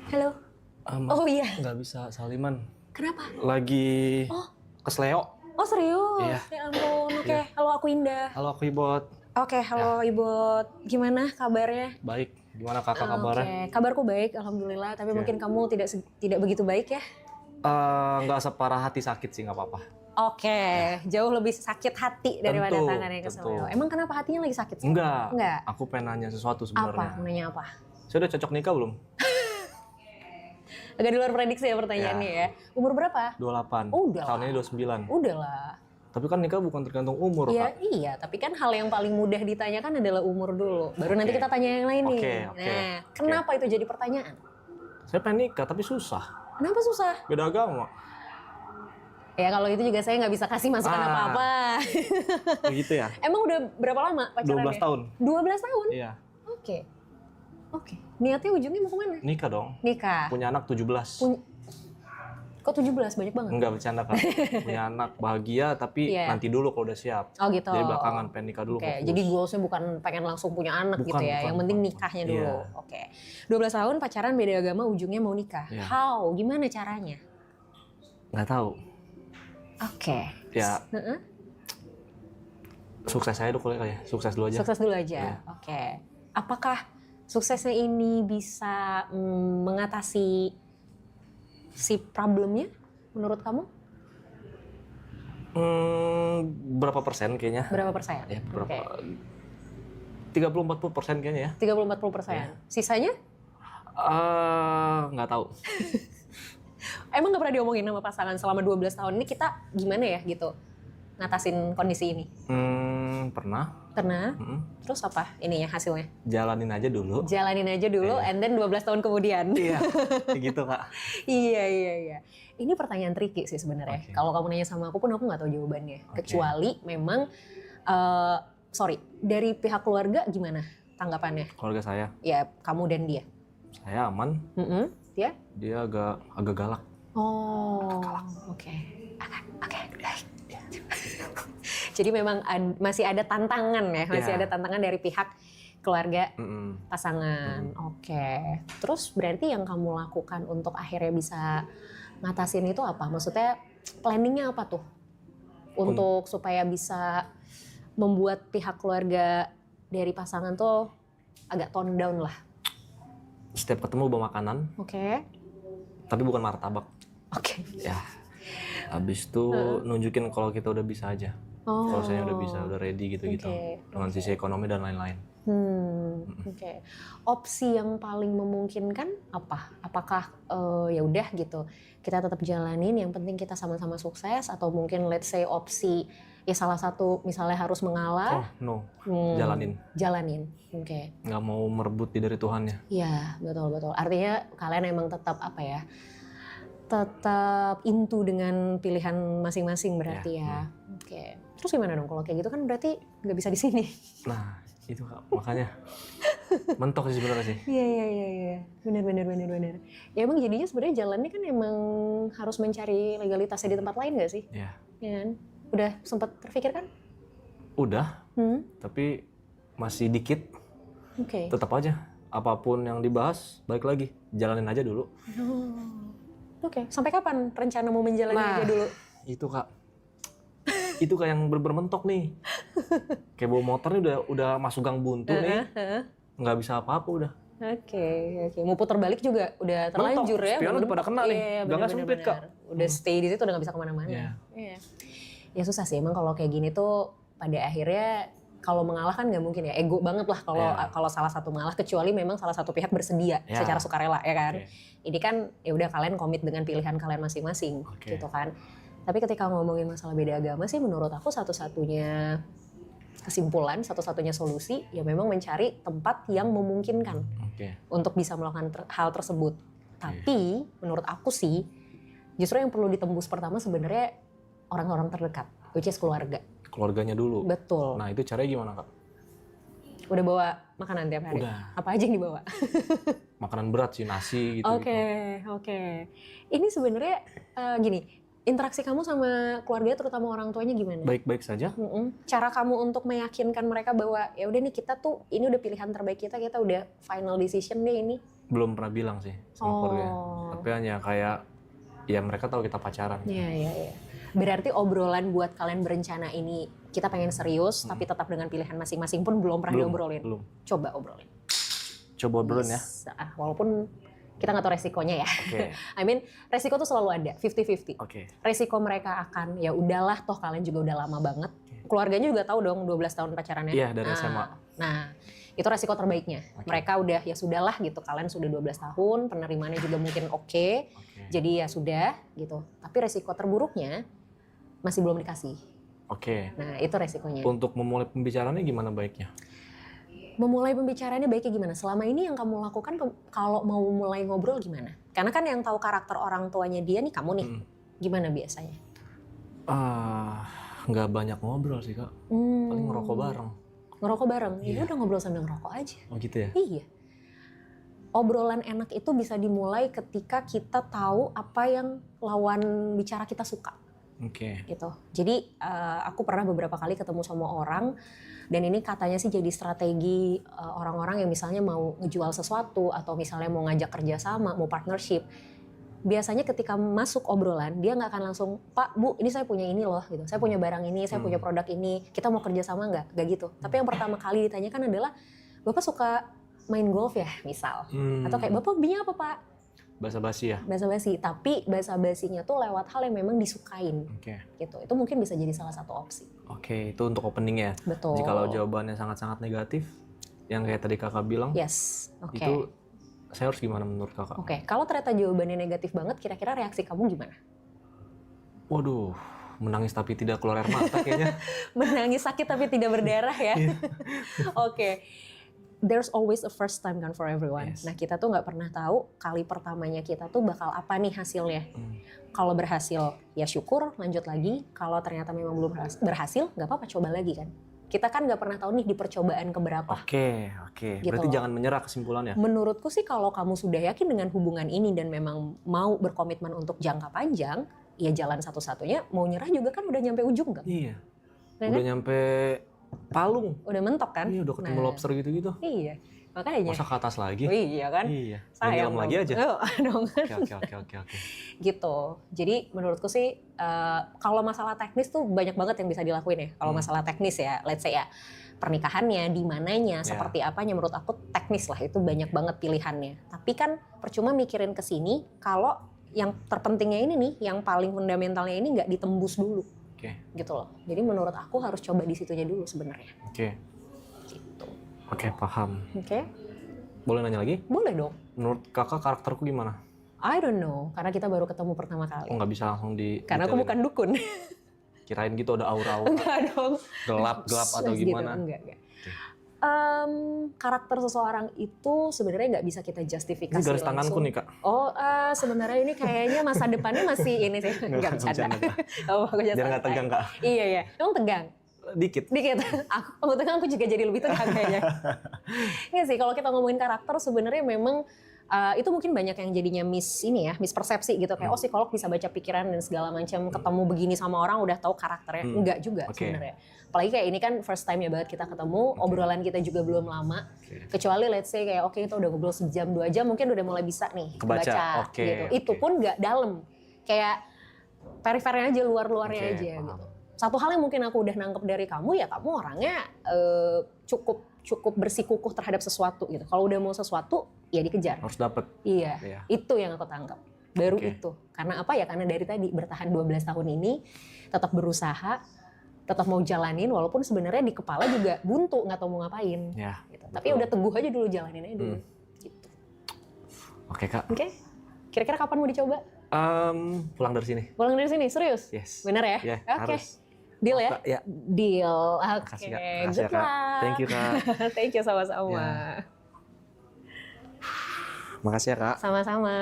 Halo. Maaf, Oh iya. nggak bisa saliman. Kenapa? Lagi Oh, kesleo. oh serius? Iya. Ya ampun. Oke, Iya. halo aku Indah. Halo aku Ibot. Oke, halo Ibu. Gimana kabarnya? Baik. Gimana kakak Oke, kabarnya? kabarku baik, alhamdulillah. Tapi Oke. mungkin kamu tidak begitu baik ya? Nggak separah hati sakit sih, nggak apa-apa. Oke, jauh lebih sakit hati daripada Tentu, tangan yang tentu. kesleo. Emang kenapa hatinya lagi sakit sekarang? Enggak. Enggak. Aku pengen nanya sesuatu Apa? sebenarnya. Mau nanya apa? Saya udah cocok nikah belum? Agak di luar prediksi ya pertanyaannya ya. Umur berapa? 28. Udah Tahun lah. ini 29. Udah lah. Tapi kan nikah bukan tergantung umur, Iya, Kak. iya, tapi kan hal yang paling mudah ditanyakan adalah umur dulu. Baru nanti Oke. kita tanya yang lain nih. Oke, oke, Nah, oke. kenapa itu jadi pertanyaan? Saya pengen nikah, tapi susah. Kenapa susah? Beda agama. Ya kalau itu juga saya nggak bisa kasih masukan apa-apa. Begitu ya? Emang udah berapa lama pacarannya? 12 tahun. 12 tahun? Iya. Oke. Oke. Niatnya ujungnya mau kemana? Nikah dong. Nikah. Punya anak 17. Kok 17? Banyak banget. Enggak bercanda, Kak. Punya anak bahagia tapi Iya. nanti dulu kalau udah siap. Oh gitu. Jadi belakangan pengen nikah dulu. Oke, fokus. jadi goalsnya bukan pengen langsung punya anak Bukan, gitu ya. bukan, Yang penting bukan. nikahnya Iya. dulu. Oke. 12 tahun pacaran beda agama ujungnya mau nikah. Iya. How? Gimana caranya? Nggak tahu. Oke. Ya Heeh. sukses aja dulu kali ya. Sukses dulu aja. Sukses dulu aja. Iya. Oke. Apakah suksesnya ini bisa mengatasi si problemnya menurut kamu? Berapa persen kayaknya? Berapa persen? Ya, berapa? Oke. 30-40% kayaknya ya. 30-40%. Iya. Sisanya? Nggak tahu. Emang gak pernah diomongin sama pasangan selama 12 tahun ini kita gimana ya gitu ngatasin kondisi ini? Pernah. Karena Mm-mm. terus apa ininya hasilnya? Jalanin aja dulu. Jalanin aja dulu Iya. and then 12 tahun kemudian. Iya, kayak gitu, Kak. Iya. Ini pertanyaan tricky sih sebenarnya. Oke. Kalau kamu nanya sama aku pun aku nggak tahu jawabannya. Oke. Kecuali memang, sorry, dari pihak keluarga gimana tanggapannya? Keluarga saya, Ya kamu dan dia. saya aman. Mm-mm. Dia? Dia agak galak. Oh, oke. Oke, baik. Jadi memang masih ada tantangan ya, masih Iya. ada tantangan dari pihak keluarga Mm-mm. pasangan. Oke. Terus berarti yang kamu lakukan untuk akhirnya bisa ngatasin itu apa? Maksudnya planningnya apa tuh? Untuk supaya bisa membuat pihak keluarga dari pasangan tuh agak tone down lah. Setiap ketemu bawa makanan, Oke. tapi bukan martabak. Oke. Ya. Habis itu nunjukin kalau kita udah bisa aja. Oh. Kalau saya udah bisa, udah ready gitu-gitu. Oke, Dengan sisi ekonomi dan lain-lain. Oke. Opsi yang paling memungkinkan apa? Apakah ya udah gitu, kita tetap jalanin, yang penting kita sama-sama sukses, atau mungkin let's say opsi ya salah satu misalnya harus Oh, mengalah, no. Jalanin. jalanin. Oke. Nggak mau merebut dari Tuhannya. Iya, betul. Artinya kalian emang tetap apa ya? Tetap into dengan pilihan masing-masing berarti ya. Oke. Terus gimana dong kalau kayak gitu kan berarti nggak bisa di sini. Nah, itu Kak. Makanya mentok sih sebenarnya sih. Iya. Benar. Ya emang jadinya sebenarnya jalannya kan emang harus mencari legalitasnya di tempat lain nggak sih? Ya. Ya kan? Udah sempat terpikirkan? Udah, tapi masih dikit. Oke. Tetap aja. Apapun yang dibahas, balik lagi. Jalanin aja dulu. Oke. Sampai kapan rencana mau menjalani aja dulu? Itu Kak. Itu Kak yang bermentok nih. Kayak bawa motor nih udah masuk gang buntu nih. Nggak bisa apa-apa udah. Oke. Mau putar balik juga udah terlanjur ya. Spion udah pada kena nih. Iya, Gangnya bener, sempit, Kak. Udah stay di situ udah nggak bisa kemana-mana. Iya. Iya. Ya susah sih emang kalau kayak gini tuh pada akhirnya kalau mengalah kan nggak mungkin ya, ego banget lah kalau Iya. kalau salah satu mengalah, kecuali memang salah satu pihak bersedia Iya. secara sukarela ya kan. Oke. Ini kan ya udah kalian komit dengan pilihan kalian masing-masing Oke. gitu kan. Tapi ketika ngomongin masalah beda agama sih menurut aku satu-satunya kesimpulan, satu-satunya solusi ya memang mencari tempat yang memungkinkan Oke. untuk bisa melakukan hal tersebut. Tapi menurut aku sih justru yang perlu ditembus pertama sebenarnya orang-orang terdekat, which is keluarga. Keluarganya dulu. Betul. Nah, itu caranya gimana, Kak? Udah bawa makanan tiap hari? Udah. Apa aja yang dibawa? Makanan berat sih, nasi gitu. Oke. Ini sebenarnya gini, interaksi kamu sama keluarga terutama orang tuanya gimana? Baik-baik saja. Cara kamu untuk meyakinkan mereka bahwa ya udah nih kita tuh ini udah pilihan terbaik kita udah final decision deh ini. Belum pernah bilang sih sama keluarga. Oh. Tapi hanya kayak ya mereka tahu kita pacaran. Iya. Berarti obrolan buat kalian berencana ini kita pengen serius tapi tetap dengan pilihan masing-masing pun belum pernah diobrolin. Belum. Coba obrolin. Coba obrolin ya. Walaupun kita nggak tahu resikonya ya. Oke. I mean resiko tuh selalu ada, 50-50. Oke. Resiko mereka akan ya udahlah toh kalian juga udah lama banget. Keluarganya juga tahu dong 12 tahun pacarannya. Iya, dari SMA. Nah, itu resiko terbaiknya. Mereka udah ya sudahlah gitu, kalian sudah 12 tahun, penerimaannya juga mungkin oke. Jadi ya sudah gitu. Tapi resiko terburuknya masih belum dikasih. Oke. Nah, itu resikonya. Untuk memulai pembicaraannya gimana baiknya? Memulai pembicaraannya baiknya gimana? Selama ini yang kamu lakukan kalau mau mulai ngobrol gimana? Karena kan yang tahu karakter orang tuanya dia nih kamu nih. Gimana biasanya? Nggak banyak ngobrol sih Kak. Paling ngerokok bareng. Ngerokok bareng? Iya. Ya udah ngobrol sambil ngerokok aja. Oh gitu ya? Iya. Obrolan enak itu bisa dimulai ketika kita tahu apa yang lawan bicara kita suka. Oke. Gitu. Jadi aku pernah beberapa kali ketemu sama orang dan ini katanya sih jadi strategi orang-orang yang misalnya mau ngejual sesuatu atau misalnya mau ngajak kerjasama, mau partnership. Biasanya ketika masuk obrolan dia nggak akan langsung Pak Bu ini saya punya ini loh gitu, saya punya barang ini, saya punya produk ini, kita mau kerjasama nggak gitu. Tapi yang pertama kali ditanyakan adalah Bapak suka main golf ya misal, atau kayak Bapak hobinya apa Pak? Basa-basi ya? Basa-basi, tapi basa-basinya tuh lewat hal yang memang disukain. Oke. Gitu. Itu mungkin bisa jadi salah satu opsi. Oke, itu untuk opening ya. Betul. Jikalau jawabannya sangat-sangat negatif, yang kayak tadi Kakak bilang, Yes, oke. itu saya harus gimana menurut Kakak? Oke, kalau ternyata jawabannya negatif banget, kira-kira reaksi kamu gimana? Waduh, menangis tapi tidak keluar air mata kayaknya. Menangis sakit tapi tidak berdarah ya. Iya. Oke. There's always a first time kan for everyone. Yes. Nah kita tuh nggak pernah tahu kali pertamanya kita tuh bakal apa nih hasilnya. Kalau berhasil ya syukur, lanjut lagi. Kalau ternyata memang belum berhasil, nggak apa-apa, coba lagi kan. Kita kan nggak pernah tahu nih di percobaan keberapa. Oke. Gitu Berarti loh. jangan menyerah kesimpulannya. Menurutku sih kalau kamu sudah yakin dengan hubungan ini dan memang mau berkomitmen untuk jangka panjang, ya jalan satu-satunya. Mau nyerah juga kan udah nyampe ujung kan? Iya. Nah, Udah kan? nyampe Palung. Udah mentok kan? Iya, udah ketemu Nah, lobster gitu-gitu. Iya, makanya. Masa ke atas lagi? Oh, iya kan? Iya. Sayang Nyelam lagi dong. aja. Oh, dong. Oke. Gitu. Jadi menurutku sih kalau masalah teknis tuh banyak banget yang bisa dilakuin ya. Kalau masalah teknis ya, let's say ya pernikahannya, di mananya, seperti apanya, menurut aku teknis lah, itu banyak banget pilihannya. Tapi kan percuma mikirin ke sini kalau yang terpentingnya ini nih, yang paling fundamentalnya ini nggak ditembus dulu. Oke. Gitu loh. Jadi menurut aku harus coba di situnya dulu sebenarnya. Oke. Gitu. Oke, paham. Oke? Boleh nanya lagi? Boleh dong. Menurut Kakak karakterku gimana? I don't know, karena kita baru ketemu pertama kali. Oh, nggak bisa langsung di Karena aku bukan dukun. kirain gitu ada aura-aura Enggak dong. gelap-gelap atau Gitu, gimana? enggak. Oke. Karakter seseorang itu sebenarnya nggak bisa kita justifikasi Ini garis langsung. tanganku nih Kak. Oh, sebenarnya ini kayaknya masa depannya masih ini sih. Nggak bercanda. Oh, aku Biar nggak tegang Kak. Iya. Emang tegang? Dikit. Aku tegang, aku juga jadi lebih tegang kayaknya. Iya sih, kalau kita ngomongin karakter sebenarnya memang itu mungkin banyak yang jadinya mispersepsi gitu. Kayak psikolog bisa baca pikiran dan segala macam, ketemu begini sama orang udah tahu karakternya. Enggak juga sebenarnya. Apalagi kayak ini kan first time ya banget kita ketemu, obrolan kita juga belum lama. Kecuali let's say kayak kita udah ngobrol sejam 2 jam mungkin udah mulai bisa nih kebaca gitu. Itu pun nggak dalam. Kayak perifernya aja, luar-luarnya aja paham. gitu. Satu hal yang mungkin aku udah nangkep dari kamu ya, kamu orangnya cukup bersikukuh terhadap sesuatu gitu. Kalau udah mau sesuatu ya dikejar. Harus dapet. Iya. Itu yang aku tangkap. Baru itu. Karena apa ya? Karena dari tadi bertahan 12 tahun ini tetap berusaha, tetap mau jalanin walaupun sebenarnya di kepala juga buntu, nggak tahu mau ngapain. Ya, gitu. Tapi udah teguh aja dulu, jalanin aja dulu. Gitu. Oke Kak. Oke. Kira-kira kapan mau dicoba? Pulang dari sini. Pulang dari sini, serius? Yes. Bener ya? Ya, Oke. harus. Deal ya? Ya. Deal. Oke. Makasih Kak. Makasih Good ya, Kak. luck. Thank you Kak. Thank you sama-sama. Ya. Makasih ya Kak. Sama-sama.